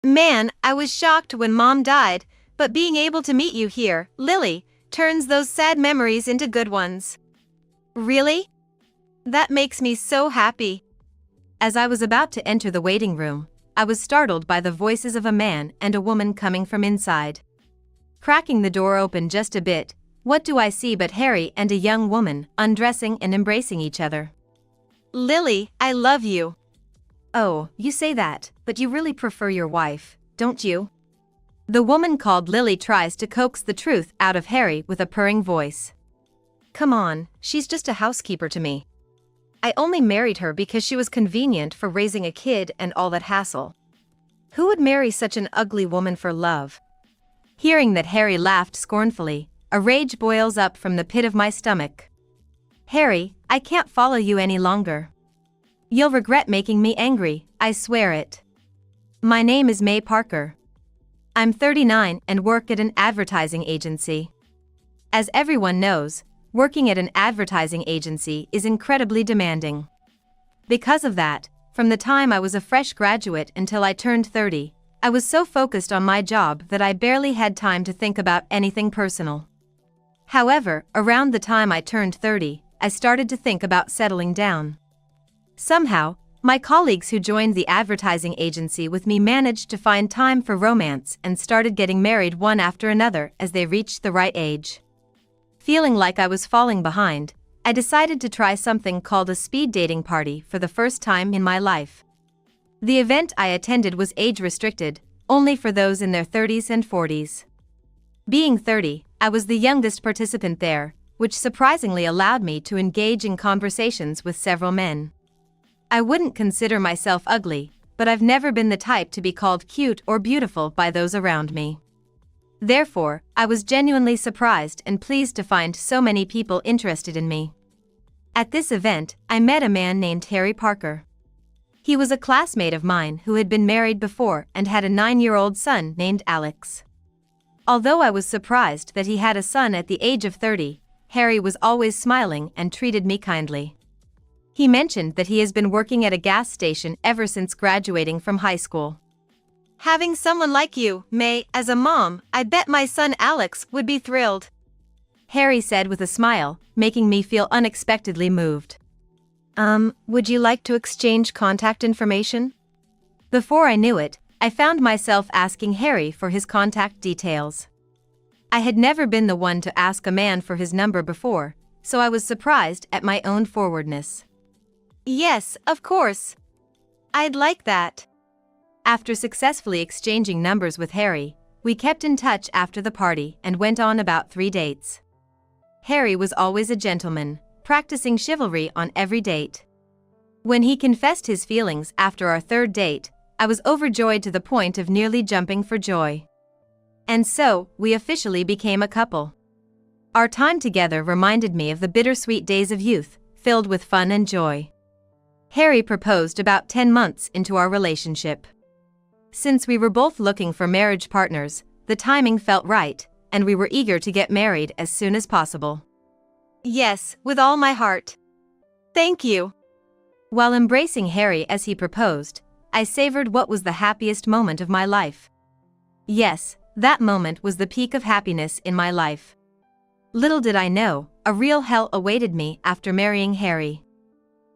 Man, I was shocked when Mom died, but being able to meet you here, Lily, turns those sad memories into good ones. Really? That makes me so happy. As I was about to enter the waiting room, I was startled by the voices of a man and a woman coming from inside. Cracking the door open just a bit, what do I see but Harry and a young woman undressing and embracing each other. Lily, I love you. Oh, you say that, but you really prefer your wife, don't you? The woman called Lily tries to coax the truth out of Harry with a purring voice. Come on, she's just a housekeeper to me. I only married her because she was convenient for raising a kid and all that hassle. Who would marry such an ugly woman for love? Hearing that Harry laughed scornfully, a rage boils up from the pit of my stomach. Harry, I can't follow you any longer. You'll regret making me angry, I swear it. My name is May Parker. I'm 39 and work at an advertising agency. As everyone knows, working at an advertising agency is incredibly demanding. Because of that, from the time I was a fresh graduate until I turned 30, I was so focused on my job that I barely had time to think about anything personal. However, around the time I turned 30, I started to think about settling down. Somehow, my colleagues who joined the advertising agency with me managed to find time for romance and started getting married one after another as they reached the right age. Feeling like I was falling behind, I decided to try something called a speed dating party for the first time in my life. The event I attended was age-restricted, only for those in their 30s and 40s. Being 30, I was the youngest participant there, which surprisingly allowed me to engage in conversations with several men. I wouldn't consider myself ugly, but I've never been the type to be called cute or beautiful by those around me. Therefore, I was genuinely surprised and pleased to find so many people interested in me. At this event, I met a man named Harry Parker. He was a classmate of mine who had been married before and had a 9-year-old son named Alex. Although I was surprised that he had a son at the age of 30, Harry was always smiling and treated me kindly. He mentioned that he has been working at a gas station ever since graduating from high school. Having someone like you, May, as a mom, I bet my son Alex would be thrilled. Harry said with a smile, making me feel unexpectedly moved. Would you like to exchange contact information? Before I knew it, I found myself asking Harry for his contact details. I had never been the one to ask a man for his number before, so I was surprised at my own forwardness. Yes, of course. I'd like that. After successfully exchanging numbers with Harry, we kept in touch after the party and went on about 3 dates. Harry was always a gentleman, practicing chivalry on every date. When he confessed his feelings after our 3rd date, I was overjoyed to the point of nearly jumping for joy. And so, we officially became a couple. Our time together reminded me of the bittersweet days of youth, filled with fun and joy. Harry proposed about 10 months into our relationship. Since we were both looking for marriage partners, the timing felt right, and we were eager to get married as soon as possible. Yes, with all my heart. Thank you. While embracing Harry as he proposed, I savored what was the happiest moment of my life. Yes, that moment was the peak of happiness in my life. Little did I know, a real hell awaited me after marrying Harry.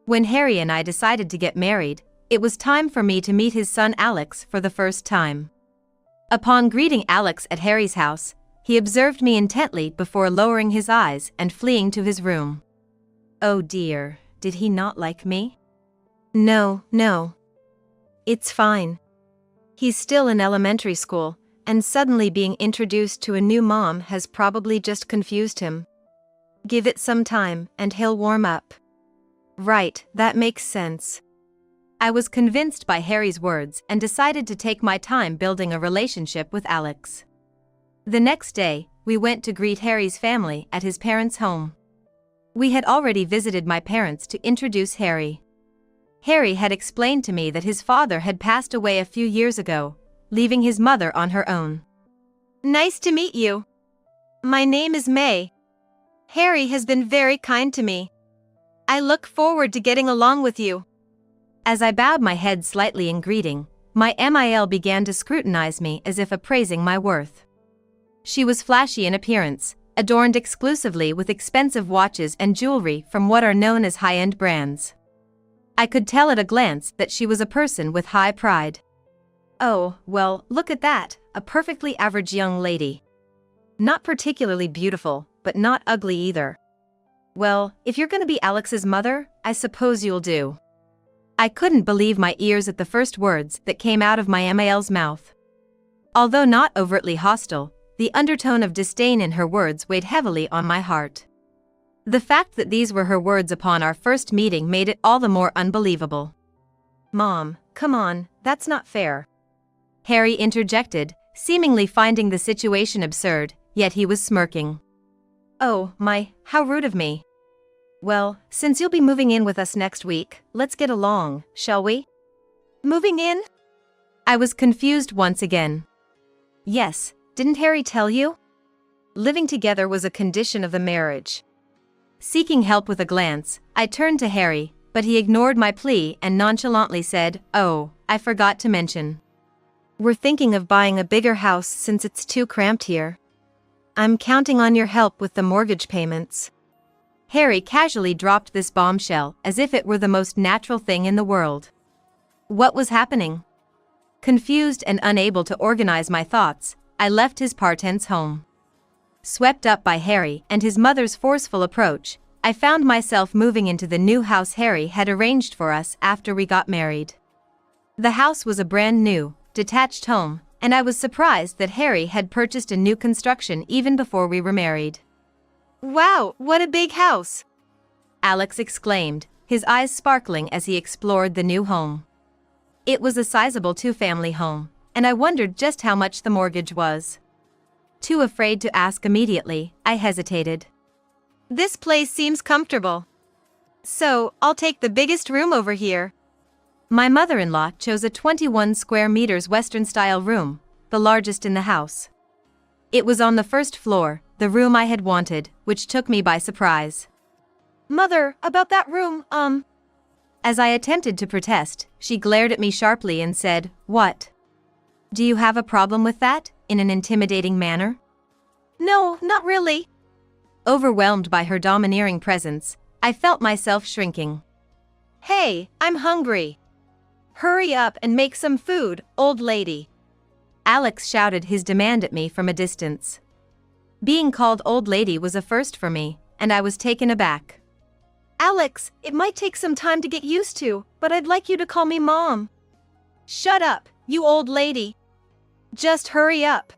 When Harry and I decided to get married, it was time for me to meet his son Alex for the first time. Upon greeting Alex at Harry's house, he observed me intently before lowering his eyes and fleeing to his room. Oh dear, did he not like me? No. It's fine. He's still in elementary school, and suddenly being introduced to a new mom has probably just confused him. Give it some time, and he'll warm up. Right, that makes sense. I was convinced by Harry's words and decided to take my time building a relationship with Alex. The next day, we went to greet Harry's family at his parents' home. We had already visited my parents to introduce Harry. Harry had explained to me that his father had passed away a few years ago, leaving his mother on her own. Nice to meet you. My name is May. Harry has been very kind to me. I look forward to getting along with you. As I bowed my head slightly in greeting, My MIL began to scrutinize me as if appraising my worth. She was flashy in appearance, adorned exclusively with expensive watches and jewelry from what are known as high-end brands. I could tell at a glance that she was a person with high pride. Oh, well, look at that, a perfectly average young lady. Not particularly beautiful, but not ugly either. Well, if you're gonna be Alex's mother, I suppose you'll do. I couldn't believe my ears at the first words that came out of my MIL's mouth. Although not overtly hostile, the undertone of disdain in her words weighed heavily on my heart. The fact that these were her words upon our first meeting made it all the more unbelievable. Mom, come on, that's not fair. Harry interjected, seemingly finding the situation absurd, yet he was smirking. Oh, how rude of me. Well, since you'll be moving in with us next week, let's get along, shall we? Moving in? I was confused once again. Yes, didn't Harry tell you? Living together was a condition of the marriage. Seeking help with a glance, I turned to Harry, but he ignored my plea and nonchalantly said, "Oh, I forgot to mention. We're thinking of buying a bigger house since it's too cramped here. I'm counting on your help with the mortgage payments." Harry casually dropped this bombshell as if it were the most natural thing in the world. What was happening? Confused and unable to organize my thoughts, I left his parents' home. Swept up by Harry and his mother's forceful approach, I found myself moving into the new house Harry had arranged for us after we got married. The house was a brand new, detached home, and I was surprised that Harry had purchased a new construction even before we were married. Wow, what a big house! Alex exclaimed, his eyes sparkling as he explored the new home. It was a sizable two-family home, and I wondered just how much the mortgage was. Too afraid to ask immediately, I hesitated. This place seems comfortable. So, I'll take the biggest room over here. My mother-in-law chose a 21 square meters Western-style room, the largest in the house. It was on the first floor, the room I had wanted, which took me by surprise. Mother, about that room, As I attempted to protest, she glared at me sharply and said, "What? Do you have a problem with that?" in an intimidating manner. No, not really. Overwhelmed by her domineering presence, I felt myself shrinking. Hey, I'm hungry. Hurry up and make some food, old lady. Alex shouted his demand at me from a distance. Being called old lady was a first for me, and I was taken aback. Alex, it might take some time to get used to, but I'd like you to call me Mom. Shut up, you old lady. Just hurry up.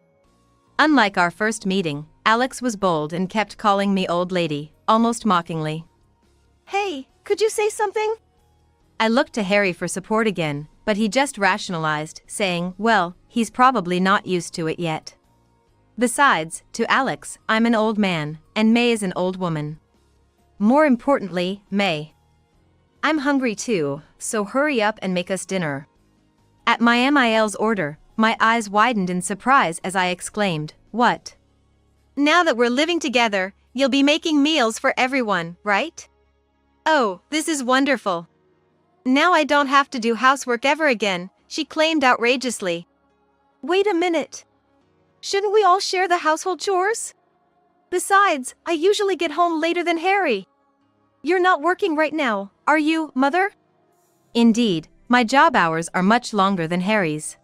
Unlike our first meeting, Alex was bold and kept calling me old lady, almost mockingly. Hey, could you say something? I looked to Harry for support again, but he just rationalized, saying, "Well, he's probably not used to it yet. Besides, to Alex, I'm an old man, and May is an old woman. More importantly, May. I'm hungry too, so hurry up and make us dinner." At my MIL's order, my eyes widened in surprise as I exclaimed, "What?" Now that we're living together, you'll be making meals for everyone, right? Oh, this is wonderful. Now I don't have to do housework ever again, she claimed outrageously. Wait a minute. Shouldn't we all share the household chores? Besides, I usually get home later than Harry. You're not working right now, are you, Mother? Indeed, my job hours are much longer than Harry's.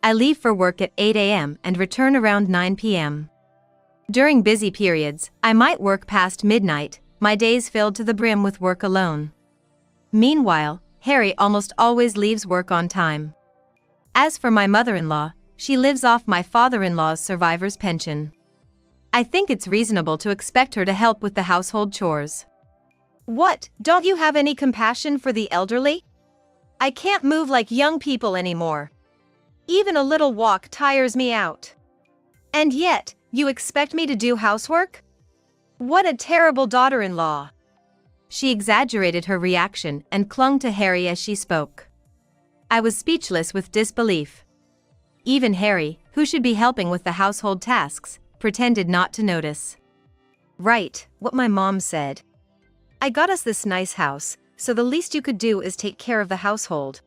I leave for work at 8 a.m. and return around 9 p.m. During busy periods, I might work past midnight, my days filled to the brim with work alone. Meanwhile, Harry almost always leaves work on time. As for my mother-in-law, she lives off my father-in-law's survivor's pension. I think it's reasonable to expect her to help with the household chores. What, don't you have any compassion for the elderly? I can't move like young people anymore. Even a little walk tires me out. And yet, you expect me to do housework? What a terrible daughter-in-law. She exaggerated her reaction and clung to Harry as she spoke. I was speechless with disbelief. Even Harry, who should be helping with the household tasks, pretended not to notice. Right, what my mom said. I got us this nice house, so the least you could do is take care of the household.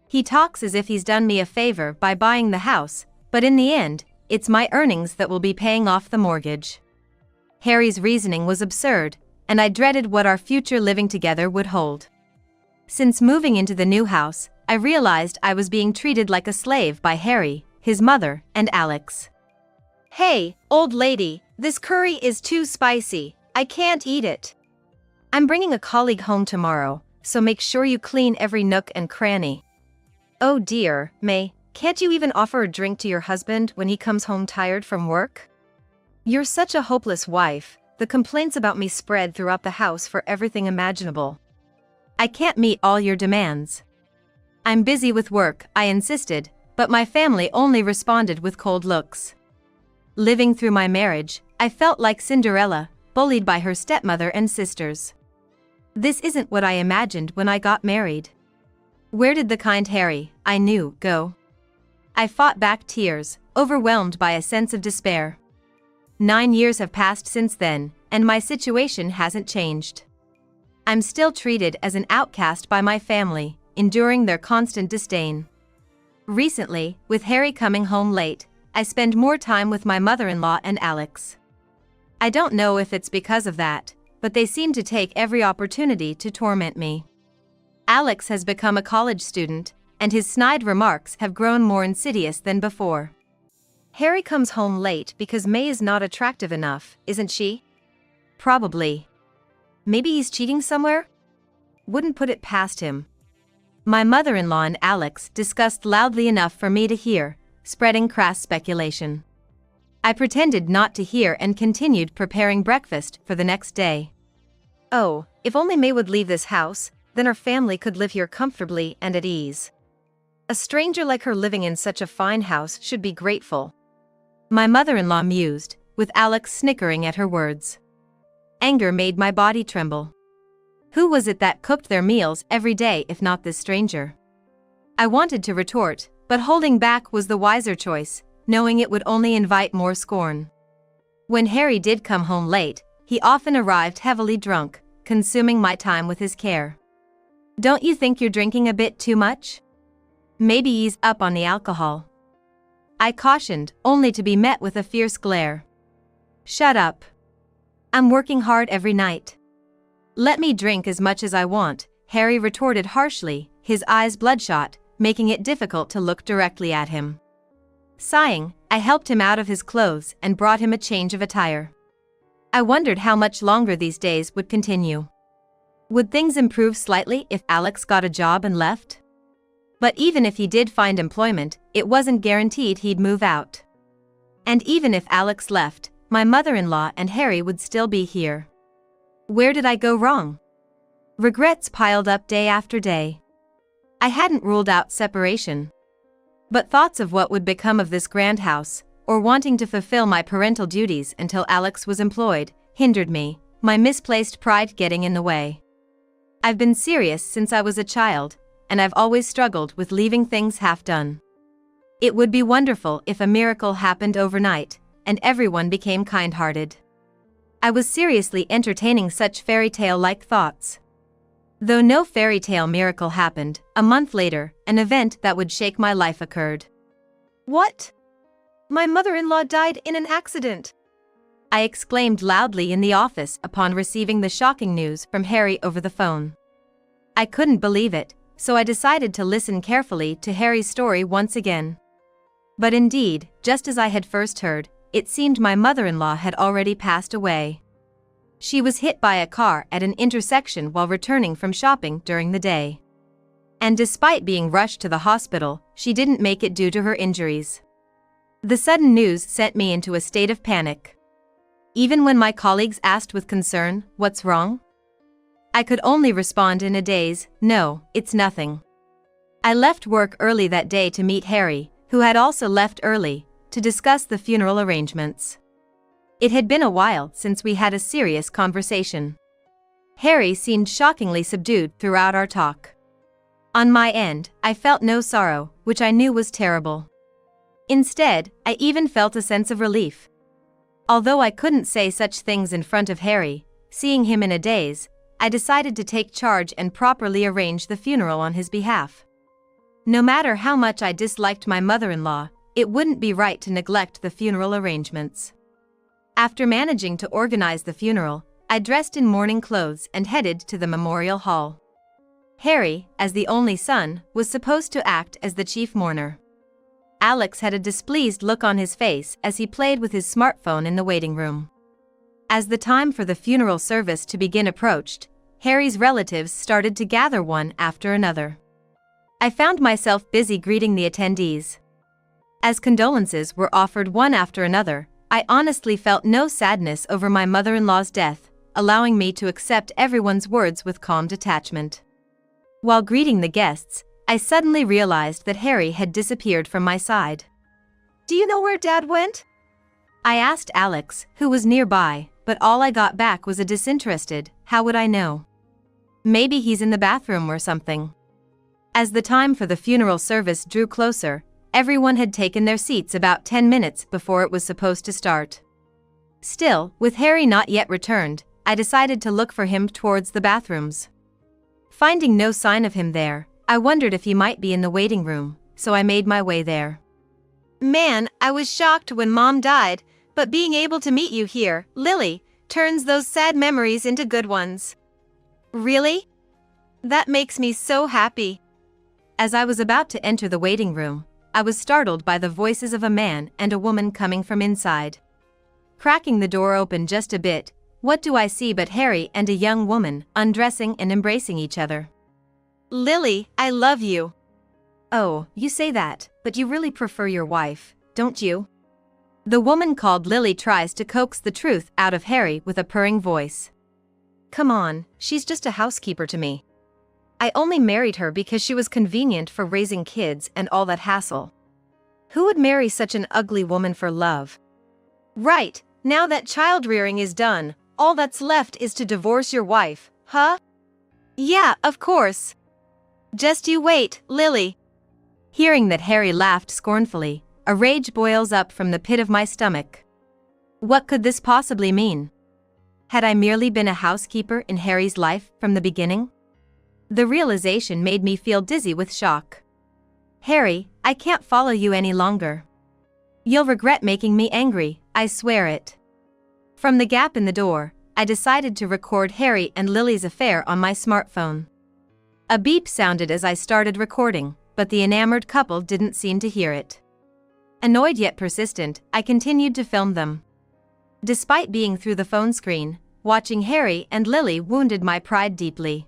He talks as if he's done me a favor by buying the house, but in the end, it's my earnings that will be paying off the mortgage. Harry's reasoning was absurd, and I dreaded what our future living together would hold. Since moving into the new house, I realized I was being treated like a slave by Harry, his mother, and Alex. Hey, old lady, this curry is too spicy. I can't eat it. I'm bringing a colleague home tomorrow, so make sure you clean every nook and cranny. Oh dear, May, can't you even offer a drink to your husband when he comes home tired from work? You're such a hopeless wife. The complaints about me spread throughout the house for everything imaginable. I can't meet all your demands. I'm busy with work, I insisted, but my family only responded with cold looks. Living through my marriage, I felt like Cinderella, bullied by her stepmother and sisters. This isn't what I imagined when I got married. Where did the kind Harry I knew go? I fought back tears, overwhelmed by a sense of despair. 9 years have passed since then, and my situation hasn't changed. I'm still treated as an outcast by my family, enduring their constant disdain. Recently, with Harry coming home late, I spend more time with my mother-in-law and Alex. I don't know if it's because of that, but they seem to take every opportunity to torment me. Alex has become a college student, and his snide remarks have grown more insidious than before. Harry comes home late because May is not attractive enough, isn't she? Probably. Maybe he's cheating somewhere? Wouldn't put it past him. My mother-in-law and Alex discussed loudly enough for me to hear, spreading crass speculation. I pretended not to hear and continued preparing breakfast for the next day. Oh, if only May would leave this house, then our family could live here comfortably and at ease. A stranger like her living in such a fine house should be grateful. My mother-in-law mused, with Alex snickering at her words. Anger made my body tremble. Who was it that cooked their meals every day if not this stranger? I wanted to retort, but holding back was the wiser choice, knowing it would only invite more scorn. When Harry did come home late, he often arrived heavily drunk, consuming my time with his care. Don't you think you're drinking a bit too much? Maybe ease up on the alcohol. I cautioned, only to be met with a fierce glare. Shut up. I'm working hard every night. Let me drink as much as I want, Harry retorted harshly, his eyes bloodshot, making it difficult to look directly at him. Sighing, I helped him out of his clothes and brought him a change of attire. I wondered how much longer these days would continue. Would things improve slightly if Alex got a job and left? But even if he did find employment, it wasn't guaranteed he'd move out. And even if Alex left, my mother-in-law and Harry would still be here. Where did I go wrong? Regrets piled up day after day. I hadn't ruled out separation. But thoughts of what would become of this grand house, or wanting to fulfill my parental duties until Alex was employed, hindered me, my misplaced pride getting in the way. I've been serious since I was a child, and I've always struggled with leaving things half done. It would be wonderful if a miracle happened overnight, and everyone became kind-hearted. I was seriously entertaining such fairy tale-like thoughts. Though no fairy tale miracle happened, a month later, an event that would shake my life occurred. What? My mother-in-law died in an accident. I exclaimed loudly in the office upon receiving the shocking news from Harry over the phone. I couldn't believe it, so I decided to listen carefully to Harry's story once again. But indeed, just as I had first heard, it seemed my mother-in-law had already passed away. She was hit by a car at an intersection while returning from shopping during the day. And despite being rushed to the hospital, she didn't make it due to her injuries. The sudden news sent me into a state of panic. Even when my colleagues asked with concern, "What's wrong?" I could only respond in a daze, "No, it's nothing." I left work early that day to meet Harry, who had also left early, to discuss the funeral arrangements. It had been a while since we had a serious conversation. Harry seemed shockingly subdued throughout our talk. On my end, I felt no sorrow, which I knew was terrible. Instead, I even felt a sense of relief. Although I couldn't say such things in front of Harry, seeing him in a daze, I decided to take charge and properly arrange the funeral on his behalf. No matter how much I disliked my mother-in-law, it wouldn't be right to neglect the funeral arrangements. After managing to organize the funeral, I dressed in mourning clothes and headed to the memorial hall. Harry, as the only son, was supposed to act as the chief mourner. Alex had a displeased look on his face as he played with his smartphone in the waiting room. As the time for the funeral service to begin approached, Harry's relatives started to gather one after another. I found myself busy greeting the attendees. As condolences were offered one after another, I honestly felt no sadness over my mother-in-law's death, allowing me to accept everyone's words with calm detachment. While greeting the guests, I suddenly realized that Harry had disappeared from my side. Do you know where Dad went? I asked Alex, who was nearby, but all I got back was a disinterested, "How would I know? Maybe he's in the bathroom or something." As the time for the funeral service drew closer, everyone had taken their seats about 10 minutes before it was supposed to start. Still, with Harry not yet returned, I decided to look for him towards the bathrooms. Finding no sign of him there, I wondered if he might be in the waiting room, so I made my way there. Man, I was shocked when Mom died, but being able to meet you here, Lily, turns those sad memories into good ones. Really? That makes me so happy. As I was about to enter the waiting room, I was startled by the voices of a man and a woman coming from inside. Cracking the door open just a bit, what do I see but Harry and a young woman, undressing and embracing each other. Lily, I love you. Oh, you say that, but you really prefer your wife, don't you? The woman called Lily tries to coax the truth out of Harry with a purring voice. Come on, she's just a housekeeper to me. I only married her because she was convenient for raising kids and all that hassle. Who would marry such an ugly woman for love? Right, now that child rearing is done, all that's left is to divorce your wife, huh? Yeah, of course. Just you wait, Lily. Hearing that Harry laughed scornfully, a rage boils up from the pit of my stomach. What could this possibly mean? Had I merely been a housekeeper in Harry's life from the beginning? The realization made me feel dizzy with shock. Harry, I can't follow you any longer. You'll regret making me angry, I swear it. From the gap in the door, I decided to record Harry and Lily's affair on my smartphone. A beep sounded as I started recording, but the enamored couple didn't seem to hear it. Annoyed yet persistent, I continued to film them. Despite being through the phone screen, watching Harry and Lily wounded my pride deeply.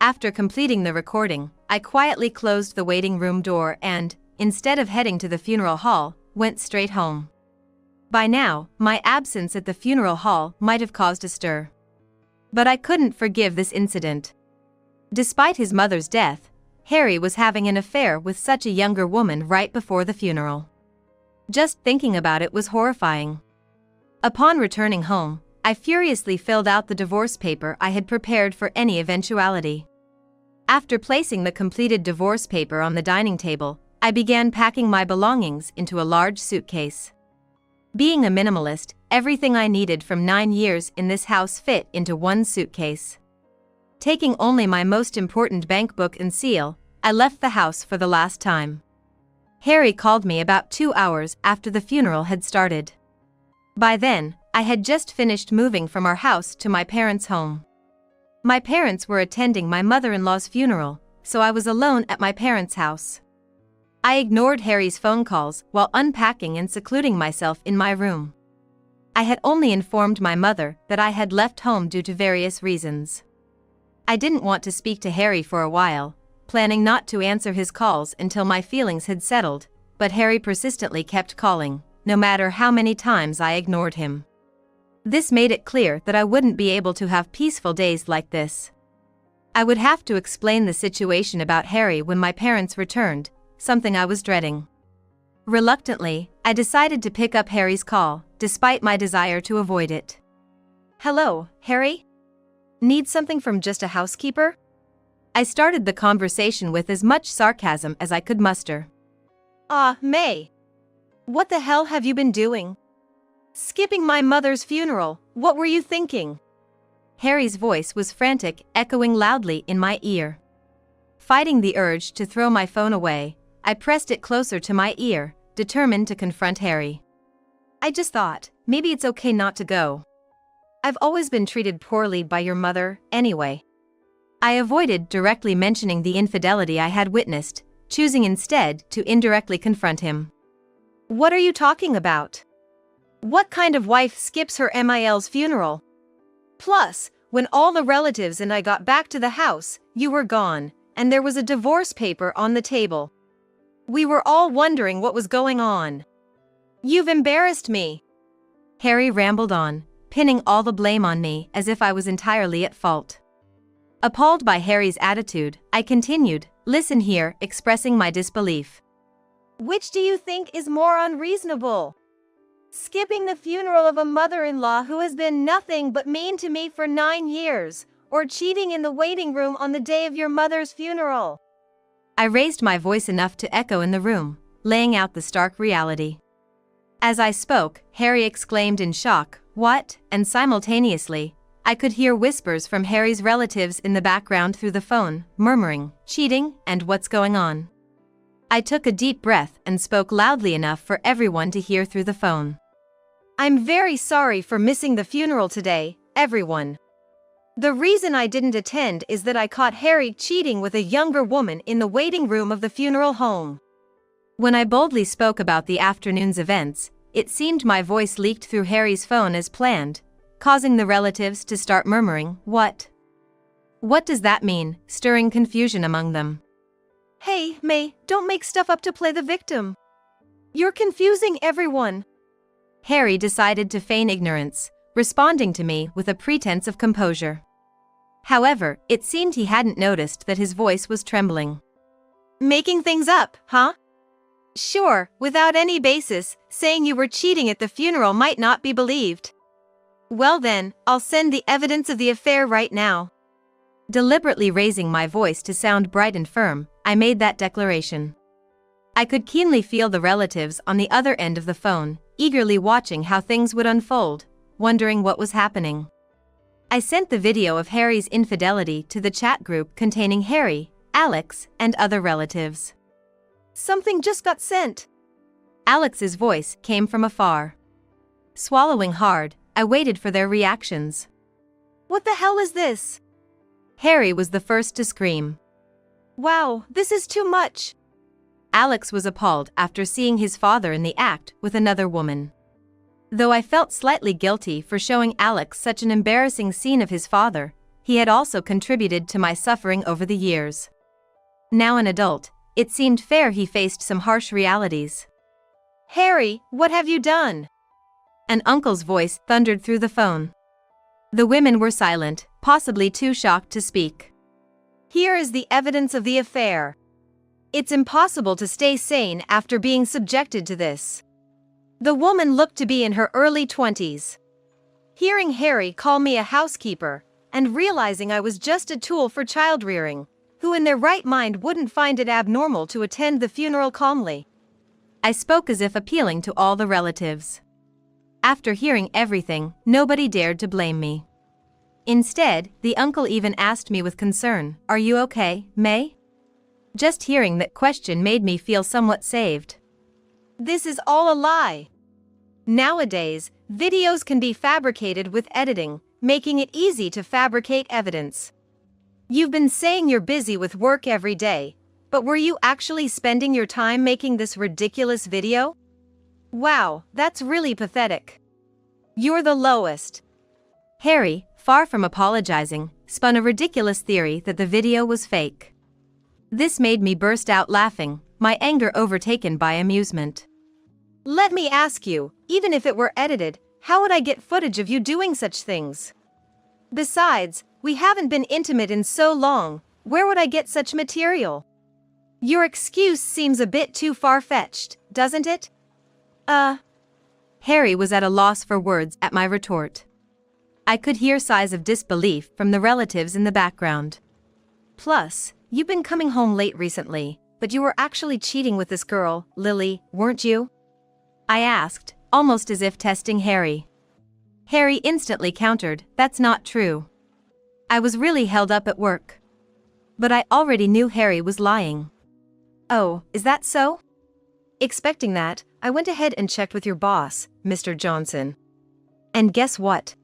After completing the recording, I quietly closed the waiting room door and, instead of heading to the funeral hall, went straight home. By now, my absence at the funeral hall might have caused a stir. But I couldn't forgive this incident. Despite his mother's death, Harry was having an affair with such a younger woman right before the funeral. Just thinking about it was horrifying. Upon returning home, I furiously filled out the divorce paper I had prepared for any eventuality. After placing the completed divorce paper on the dining table, I began packing my belongings into a large suitcase. Being a minimalist, everything I needed from 9 years in this house fit into one suitcase. Taking only my most important bank book and seal, I left the house for the last time. Harry called me about 2 hours after the funeral had started. By then, I had just finished moving from our house to my parents' home. My parents were attending my mother-in-law's funeral, so I was alone at my parents' house. I ignored Harry's phone calls while unpacking and secluding myself in my room. I had only informed my mother that I had left home due to various reasons. I didn't want to speak to Harry for a while, planning not to answer his calls until my feelings had settled, but Harry persistently kept calling, no matter how many times I ignored him. This made it clear that I wouldn't be able to have peaceful days like this. I would have to explain the situation about Harry when my parents returned, something I was dreading. Reluctantly, I decided to pick up Harry's call, despite my desire to avoid it. Hello, Harry? Need something from just a housekeeper? I started the conversation with as much sarcasm as I could muster. May. What the hell have you been doing? Skipping my mother's funeral, what were you thinking? Harry's voice was frantic, echoing loudly in my ear. Fighting the urge to throw my phone away, I pressed it closer to my ear, determined to confront Harry. I just thought, maybe it's okay not to go. I've always been treated poorly by your mother, anyway. I avoided directly mentioning the infidelity I had witnessed, choosing instead to indirectly confront him. What are you talking about? What kind of wife skips her MIL's funeral? Plus, when all the relatives and I got back to the house, you were gone, and there was a divorce paper on the table. We were all wondering what was going on. You've embarrassed me. Harry rambled on, pinning all the blame on me as if I was entirely at fault. Appalled by Harry's attitude, I continued, listen here, expressing my disbelief. Which do you think is more unreasonable? Skipping the funeral of a mother-in-law who has been nothing but mean to me for 9 years, or cheating in the waiting room on the day of your mother's funeral? I raised my voice enough to echo in the room, laying out the stark reality. As I spoke, Harry exclaimed in shock, "What?" and simultaneously, I could hear whispers from Harry's relatives in the background through the phone, murmuring, "Cheating, and what's going on?" I took a deep breath and spoke loudly enough for everyone to hear through the phone. I'm very sorry for missing the funeral today, everyone. The reason I didn't attend is that I caught Harry cheating with a younger woman in the waiting room of the funeral home. When I boldly spoke about the afternoon's events, it seemed my voice leaked through Harry's phone as planned, causing the relatives to start murmuring, "What? What does that mean?" stirring confusion among them. Hey, May, don't make stuff up to play the victim. You're confusing everyone. Harry decided to feign ignorance, responding to me with a pretense of composure. However, it seemed he hadn't noticed that his voice was trembling. Making things up, huh? Sure, without any basis, saying you were cheating at the funeral might not be believed. Well then, I'll send the evidence of the affair right now. Deliberately raising my voice to sound bright and firm, I made that declaration. I could keenly feel the relatives on the other end of the phone, eagerly watching how things would unfold, wondering what was happening. I sent the video of Harry's infidelity to the chat group containing Harry, Alex, and other relatives. Something just got sent. Alex's voice came from afar. Swallowing hard, I waited for their reactions. What the hell is this? Harry was the first to scream. Wow, this is too much. Alex was appalled after seeing his father in the act with another woman. Though I felt slightly guilty for showing Alex such an embarrassing scene of his father, he had also contributed to my suffering over the years. Now an adult, it seemed fair he faced some harsh realities. Harry, what have you done? An uncle's voice thundered through the phone. The women were silent, possibly too shocked to speak. Here is the evidence of the affair. It's impossible to stay sane after being subjected to this. The woman looked to be in her early 20s. Hearing Harry call me a housekeeper, and realizing I was just a tool for child rearing, who in their right mind wouldn't find it abnormal to attend the funeral calmly. I spoke as if appealing to all the relatives. After hearing everything, nobody dared to blame me. Instead, the uncle even asked me with concern, "Are you okay, May?" Just hearing that question made me feel somewhat saved. This is all a lie. Nowadays, videos can be fabricated with editing, making it easy to fabricate evidence. You've been saying you're busy with work every day, but were you actually spending your time making this ridiculous video? Wow, that's really pathetic. You're the lowest. Harry, far from apologizing, spun a ridiculous theory that the video was fake. This made me burst out laughing, my anger overtaken by amusement. Let me ask you, even if it were edited, how would I get footage of you doing such things? Besides, we haven't been intimate in so long, where would I get such material? Your excuse seems a bit too far-fetched, doesn't it? Harry was at a loss for words at my retort. I could hear sighs of disbelief from the relatives in the background. Plus, you've been coming home late recently, but you were actually cheating with this girl, Lily, weren't you? I asked, almost as if testing Harry. Harry instantly countered, "That's not true. I was really held up at work." But I already knew Harry was lying. Oh, is that so? Expecting that, I went ahead and checked with your boss, Mr. Johnson. And guess what?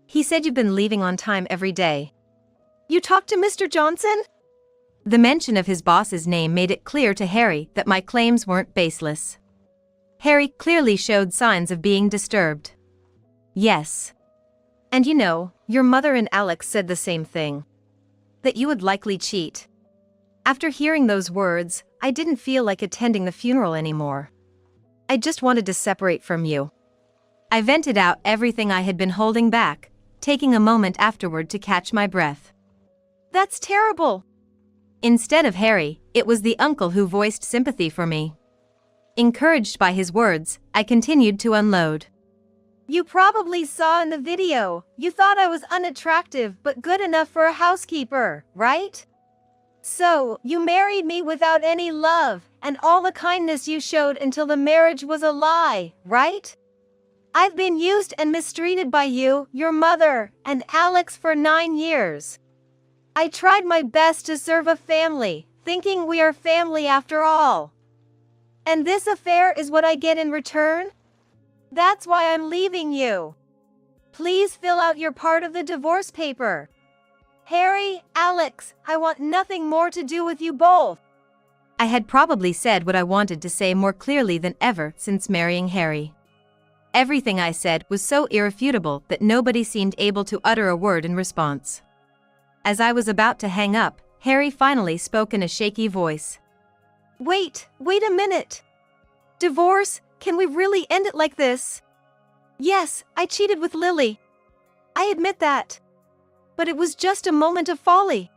He said you've been leaving on time every day. You talked to Mr. Johnson? The mention of his boss's name made it clear to Harry that my claims weren't baseless. Harry clearly showed signs of being disturbed. Yes. And you know, your mother and Alex said the same thing. That you would likely cheat. After hearing those words, I didn't feel like attending the funeral anymore. I just wanted to separate from you. I vented out everything I had been holding back, taking a moment afterward to catch my breath. That's terrible. Instead of Harry, it was the uncle who voiced sympathy for me. Encouraged by his words, I continued to unload. You probably saw in the video, you thought I was unattractive but good enough for a housekeeper, right? So, you married me without any love, and all the kindness you showed until the marriage was a lie, right? I've been used and mistreated by you, your mother, and Alex for 9 years. I tried my best to serve a family, thinking we are family after all. And this affair is what I get in return? That's why I'm leaving you. Please fill out your part of the divorce paper. Harry, Alex, I want nothing more to do with you both. I had probably said what I wanted to say more clearly than ever since marrying Harry. Everything I said was so irrefutable that nobody seemed able to utter a word in response. As I was about to hang up, Harry finally spoke in a shaky voice. Wait a minute. Divorce? Can we really end it like this? Yes, I cheated with Lily. I admit that. But it was just a moment of folly.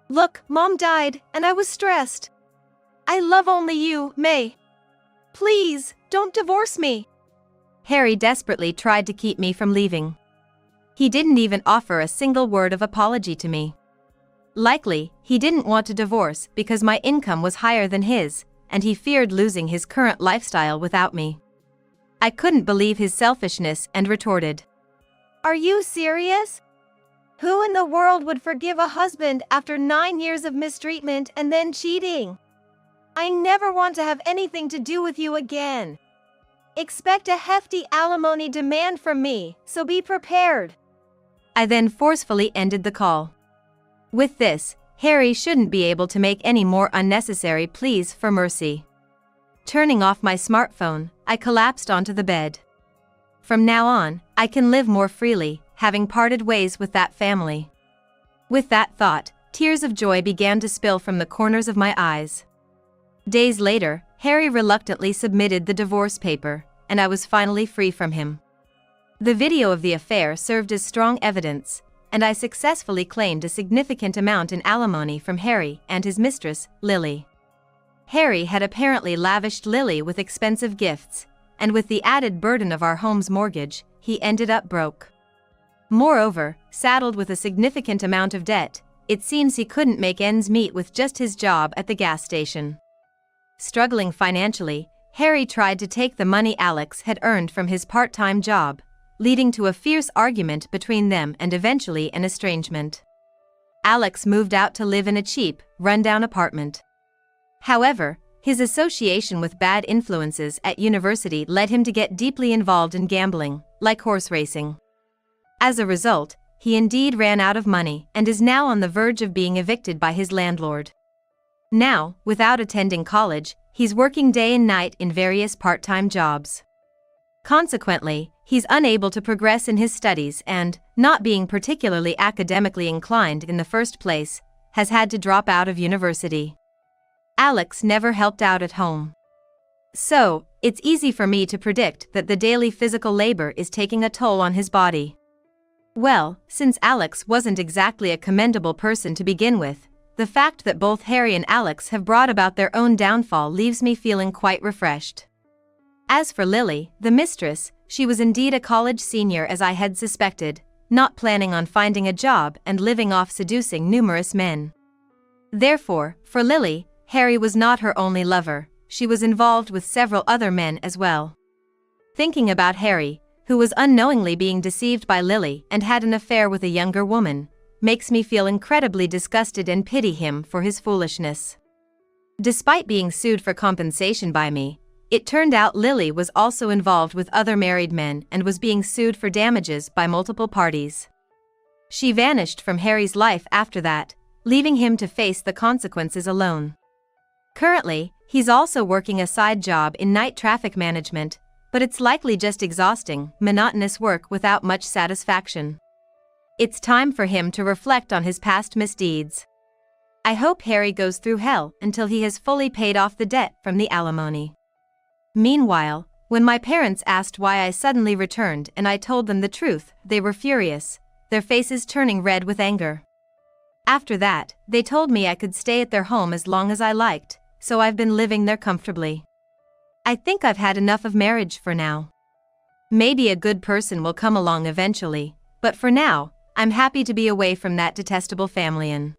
Look, Mom died, and I was stressed. I love only you, May. Please, don't divorce me. Harry desperately tried to keep me from leaving. He didn't even offer a single word of apology to me. Likely, he didn't want to divorce because my income was higher than his, and he feared losing his current lifestyle without me. I couldn't believe his selfishness and retorted. Are you serious? Who in the world would forgive a husband after 9 years of mistreatment and then cheating? I never want to have anything to do with you again. Expect a hefty alimony demand from me, so be prepared. I then forcefully ended the call. With this, Harry shouldn't be able to make any more unnecessary pleas for mercy. Turning off my smartphone, I collapsed onto the bed. From now on, I can live more freely, having parted ways with that family. With that thought, tears of joy began to spill from the corners of my eyes. Days later, Harry reluctantly submitted the divorce paper, and I was finally free from him. The video of the affair served as strong evidence, and I successfully claimed a significant amount in alimony from Harry and his mistress, Lily. Harry had apparently lavished Lily with expensive gifts, and with the added burden of our home's mortgage, he ended up broke. Moreover, saddled with a significant amount of debt, it seems he couldn't make ends meet with just his job at the gas station. Struggling financially, Harry tried to take the money Alex had earned from his part-time job, leading to a fierce argument between them and eventually an estrangement. Alex moved out to live in a cheap, run-down apartment. However, his association with bad influences at university led him to get deeply involved in gambling, like horse racing. As a result, he indeed ran out of money and is now on the verge of being evicted by his landlord. Now, without attending college, he's working day and night in various part-time jobs. Consequently, he's unable to progress in his studies and, not being particularly academically inclined in the first place, has had to drop out of university. Alex never helped out at home. So, it's easy for me to predict that the daily physical labor is taking a toll on his body. Well, since Alex wasn't exactly a commendable person to begin with, the fact that both Harry and Alex have brought about their own downfall leaves me feeling quite refreshed. As for Lily, the mistress, she was indeed a college senior as I had suspected, not planning on finding a job and living off seducing numerous men. Therefore, for Lily, Harry was not her only lover, she was involved with several other men as well. Thinking about Harry, who was unknowingly being deceived by Lily and had an affair with a younger woman, makes me feel incredibly disgusted and pity him for his foolishness. Despite being sued for compensation by me, it turned out Lily was also involved with other married men and was being sued for damages by multiple parties. She vanished from Harry's life after that, leaving him to face the consequences alone. Currently, he's also working a side job in night traffic management, but it's likely just exhausting, monotonous work without much satisfaction. It's time for him to reflect on his past misdeeds. I hope Harry goes through hell until he has fully paid off the debt from the alimony. Meanwhile, when my parents asked why I suddenly returned and I told them the truth, they were furious, their faces turning red with anger. After that, they told me I could stay at their home as long as I liked, so I've been living there comfortably. I think I've had enough of marriage for now. Maybe a good person will come along eventually, but for now, I'm happy to be away from that detestable family.